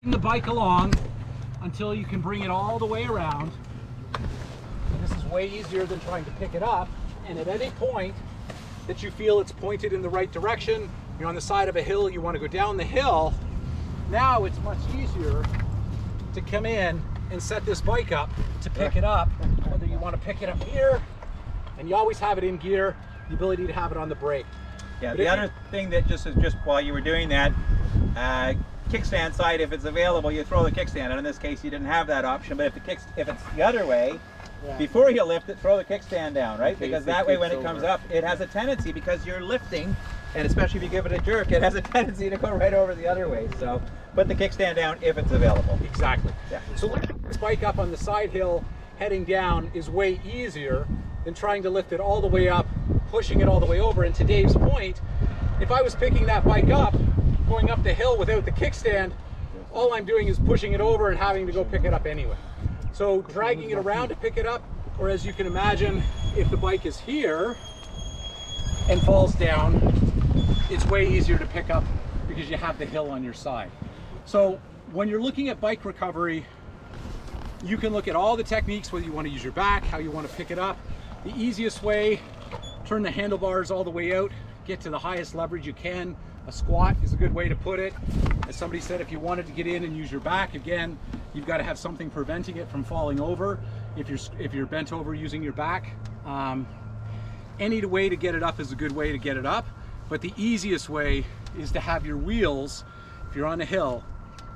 the bike along until you can bring it all the way around. And this is way easier than trying to pick it up. And at any point that you feel it's pointed in the right direction, you're on the side of a hill, you want to go down the hill, now it's much easier to come in and set this bike up to pick it up. Whether you want to pick it up here, and you always have it in gear, the ability to have it on the brake. Yeah, But the other thing that just while you were doing that, kickstand side, if it's available, you throw the kickstand. And in this case, you didn't have that option. But if it's the other way, before you lift it, throw the kickstand down, right? Because that way, when it comes up, it has a tendency, because you're lifting, and especially if you give it a jerk, it has a tendency to go right over the other way. So put the kickstand down if it's available. Exactly. Yeah. So lifting this bike up on the side hill, heading down, is way easier than trying to lift it all the way up, pushing it all the way over. And to Dave's point, if I was picking that bike up, going up the hill without the kickstand, all I'm doing is pushing it over and having to go pick it up anyway. So dragging it around to pick it up, or as you can imagine, if the bike is here and falls down, it's way easier to pick up because you have the hill on your side. So when you're looking at bike recovery, you can look at all the techniques, whether you want to use your back, how you want to pick it up. The easiest way, turn the handlebars all the way out, get to the highest leverage you can. A squat is a good way to put it. As somebody said, if you wanted to get in and use your back, again, you've got to have something preventing it from falling over. If you're bent over using your back, any way to get it up is a good way to get it up. But the easiest way is to have your wheels, if you're on a hill,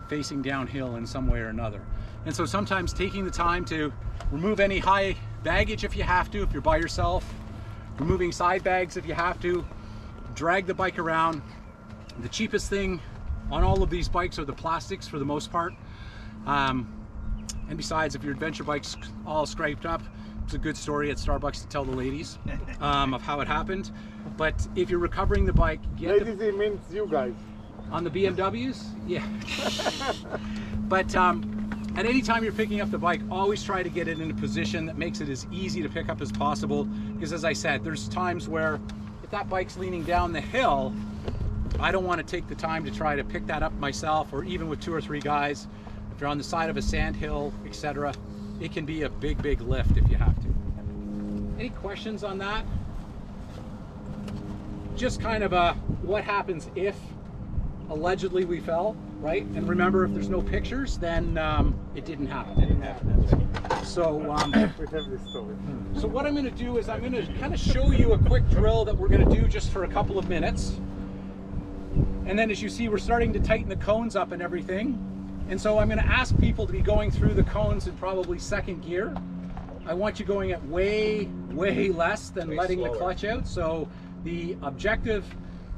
facing downhill in some way or another. And so sometimes taking the time to remove any high baggage if you have to, if you're by yourself, removing side bags if you have to, drag the bike around. The cheapest thing on all of these bikes are the plastics for the most part. And besides, if your adventure bike's all scraped up, it's a good story at Starbucks to tell the ladies of how it happened. But if you're recovering the bike, ladies, it means you guys. On the BMWs? Yeah. But at any time you're picking up the bike, always try to get it in a position that makes it as easy to pick up as possible. Because as I said, there's times where if that bike's leaning down the hill, I don't want to take the time to try to pick that up myself, or even with 2 or 3 guys. If you're on the side of a sand hill, etc., it can be a big, big lift if you have to. Any questions on that? Just kind of what happens if allegedly we fell, right? And remember, if there's no pictures, then it didn't happen. So, we have this story. So what I'm going to do is I'm going to kind of show you a quick drill that we're going to do just for a couple of minutes. And then as you see, we're starting to tighten the cones up and everything. And so I'm going to ask people to be going through the cones in probably second gear. I want you going at way, way less than letting the clutch out. So the objective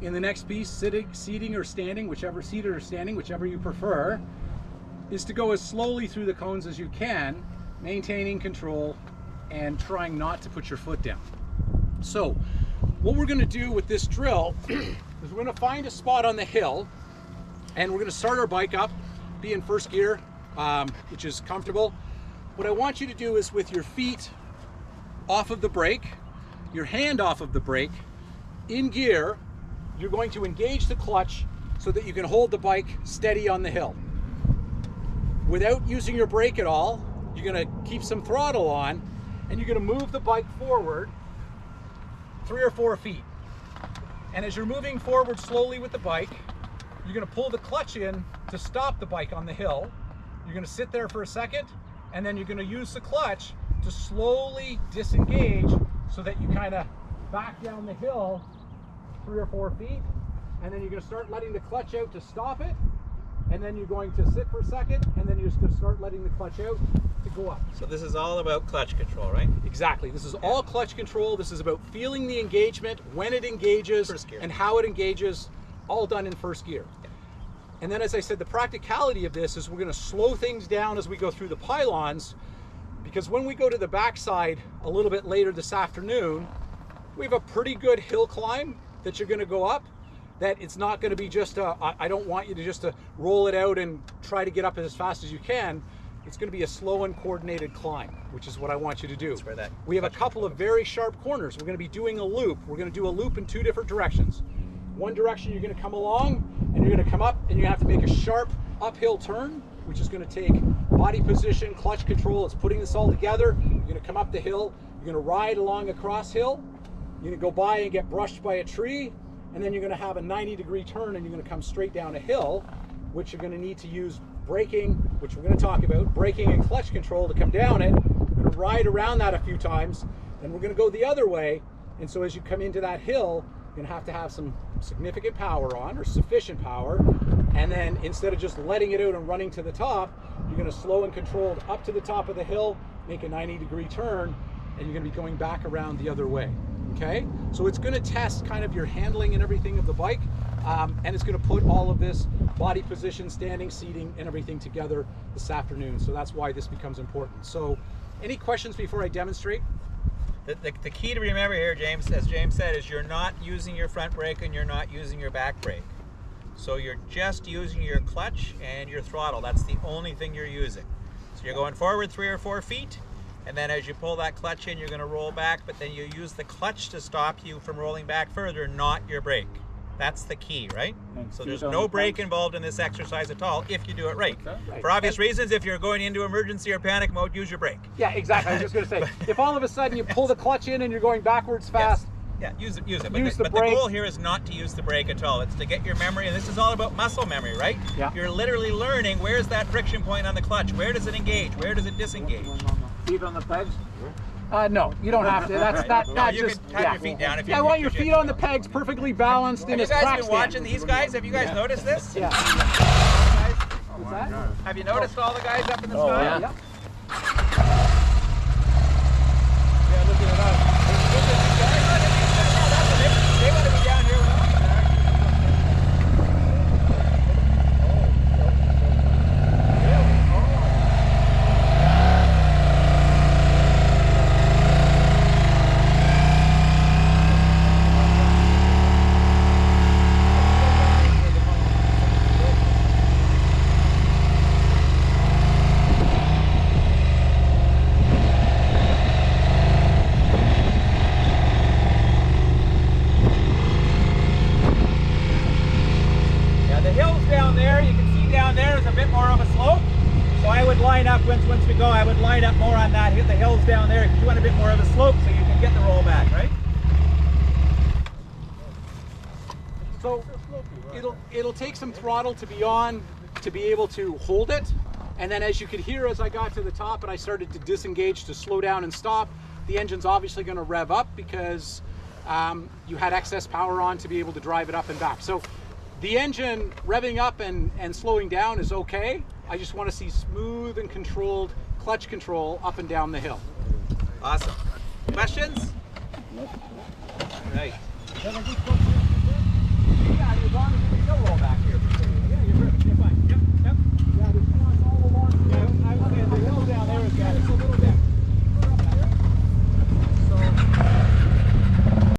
in the next piece, seating or standing, seated or standing, whichever you prefer, is to go as slowly through the cones as you can, maintaining control and trying not to put your foot down. So what we're going to do with this drill is we're going to find a spot on the hill, and we're going to start our bike up, be in first gear, which is comfortable. What I want you to do is, with your feet off of the brake, your hand off of the brake, in gear, you're going to engage the clutch so that you can hold the bike steady on the hill. Without using your brake at all, you're going to keep some throttle on, and you're going to move the bike forward 3 or 4 feet. And as you're moving forward slowly with the bike, you're going to pull the clutch in to stop the bike on the hill. You're going to sit there for a second, and then you're going to use the clutch to slowly disengage so that you kind of back down the hill 3 or 4 feet, and then you're going to start letting the clutch out to stop it, and then you're going to sit for a second, and then you're just going to start letting the clutch out to go up. So this is all about clutch control, right? Exactly. This is all clutch control. This is about feeling the engagement, when it engages, and how it engages, all done in first gear. Yeah. And then, as I said, the practicality of this is we're going to slow things down as we go through the pylons, because when we go to the backside a little bit later this afternoon, we have a pretty good hill climb that you're going to go up, that it's not going to be just I don't want you to just roll it out and try to get up as fast as you can. It's going to be a slow and coordinated climb, which is what I want you to do. We have a couple of very sharp corners. We're going to be doing a loop. We're going to do a loop in 2 different directions. One direction, you're going to come along and you're going to come up, and you have to make a sharp uphill turn, which is going to take body position, clutch control. It's putting this all together. You're going to come up the hill. You're going to ride along a cross hill. You're going to go by and get brushed by a tree. And then you're going to have a 90-degree turn and you're going to come straight down a hill, which you're going to need to use braking, which we're going to talk about, braking and clutch control to come down it. We're going to ride around that a few times. Then we're going to go the other way. And so as you come into that hill, you're going to have some significant power on, or sufficient power. And then instead of just letting it out and running to the top, you're going to slow and controlled up to the top of the hill, make a 90-degree turn, and you're going to be going back around the other way. Okay, so it's going to test kind of your handling and everything of the bike, and it's going to put all of this body position, standing, seating, and everything together this afternoon. So that's why this becomes important. So any questions before I demonstrate? The key to remember here, James, as James said, is you're not using your front brake and you're not using your back brake. So you're just using your clutch and your throttle. That's the only thing you're using. So you're going forward 3 or 4 feet, and then as you pull that clutch in, you're going to roll back, but then you use the clutch to stop you from rolling back further, not your brake. That's the key, right? So there's no brake involved in this exercise at all if you do it right. For obvious reasons, if you're going into emergency or panic mode, use your brake. Yeah, exactly. I was just going to say, if all of a sudden you pull the clutch in and you're going backwards fast, yeah, use it. Use But the the goal here is not to use the brake at all. It's to get your memory, and this is all about muscle memory, right? Yeah. You're literally learning where's that friction point on the clutch, where does it engage, where does it disengage. Feet on the pegs? no, you don't have to. That's that. No, That you just can have your feet down if you I want your feet on the pegs, perfectly balanced in Have a you guys track been stand. watching these guys? Have you guys noticed this? Yeah. Oh that? God. Have you noticed all the guys up in the sky? Yeah. Yeah, look at us. They want to be down here with us. Once we go, I would line up more on that, hit the hills down there, because you want a bit more of a slope so you can get the roll back, right? So it'll take some throttle to be on to be able to hold it, and then as you could hear as I got to the top and I started to disengage to slow down and stop, the engine's obviously going to rev up because you had excess power on to be able to drive it up and back. So the engine revving up and slowing down is okay. I just want to see smooth and controlled clutch control up and down the hill. Awesome. Questions? All right.